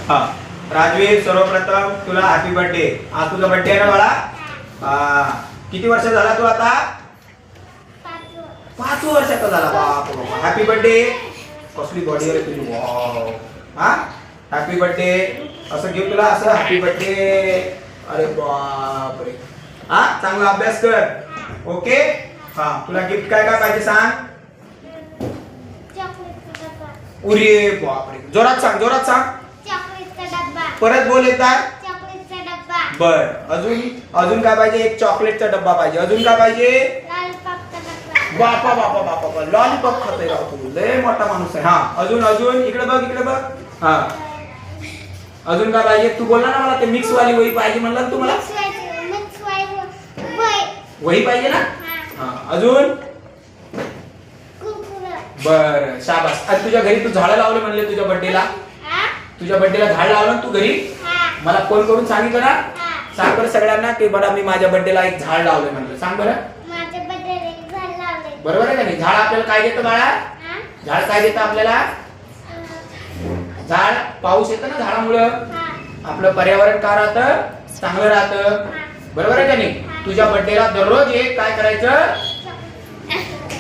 हा राजवीर, सर्वप्रथम तुला हॅपी बर्थडे. आज तुझा बर्थडे आहे ना बाळा? किती वर्ष झाला तू आता? 5 वर्षाचा झाला. बाप रे, हॅपी बर्थडे. कसली बॉडी आहे तुझी, वाव. हा हॅपी बर्थडे असं घेऊ तुला, असं हॅपी बर्थडे. अरे बाप रे. हा चांगला अभ्यास कर. ओके. हा तुला गिफ्ट काय काय पाहिजे सांग. उरे बाप रे, जोरात सांग, जोरात सांग. परत बोल येतात. बर, अजून काय पाहिजे? एक चॉकलेटचा डब्बा पाहिजे. अजून काय पाहिजे? बापा बापा बापा, लॉलीपॉप खातोय राव तू, लय मोठा माणूस आहे. हा अजून इकडे बघ, इकडे बघ. हा अजून काय पाहिजे? तू बोलला ना मला ते मिक्स वाली वही पाहिजे म्हणला ना तू मला. वही पाहिजे ना. हा अजून. बर शाबास. आज तुझ्या घरी तू झाडं लावले म्हणले तुझ्या बर्थडेला. तुझ्या बर्थडेला झाड लावलं ना तू घरी. मला फोन करून सांगितलं ना. सांग बरं सगळ्यांना की बरं मी माझ्या बर्थडेला एक झाड लावले म्हणलं. सांग बरं. बरोबर आहे का नाही? झाड आपल्याला काय देतं बाळा? झाड काय देतं आपल्याला? झाड, पाऊस येतं ना झाडामुळं. आपलं पर्यावरण काय राहतं? चांगलं राहतं. बरोबर आहे का नाही? तुझ्या बर्थडेला दररोज एक काय करायचं?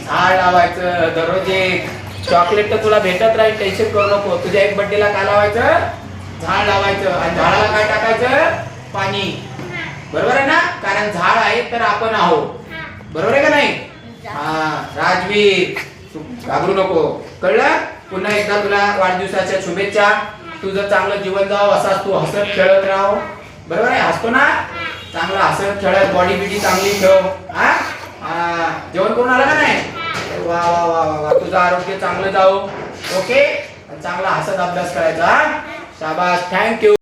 झाड लावायचं. दररोज एक. चॉकलेट तर तुला भेटत राहील, टेन्शन करू नको. तुझ्या एक बर्थडेला काय लावायचं? झाड लावायचं. आणि झाडाला काय टाकायचं? पाणी. बरोबर आहे ना? कारण झाड आहे तर आपण आहोत. बरोबर आहे का नाही? हा राजवीर, तू घाबरू नको, कळलं? पुन्हा एकदा तुला वाढदिवसाच्या शुभेच्छा. तुझं चांगलं जीवन जावं, असाच तू हसत खेळत राहो. बरोबर आहे? हसतो ना? चांगलं हसत खेळत, बॉडी बिडी चांगली ठेव. हा जेवण करून आला का नाही? वा वा वा वा, तुझं आरोग्य चांगलं जावो. ओके. चांगला हसत अभ्यास करायचा. शाबास, थँक्यू.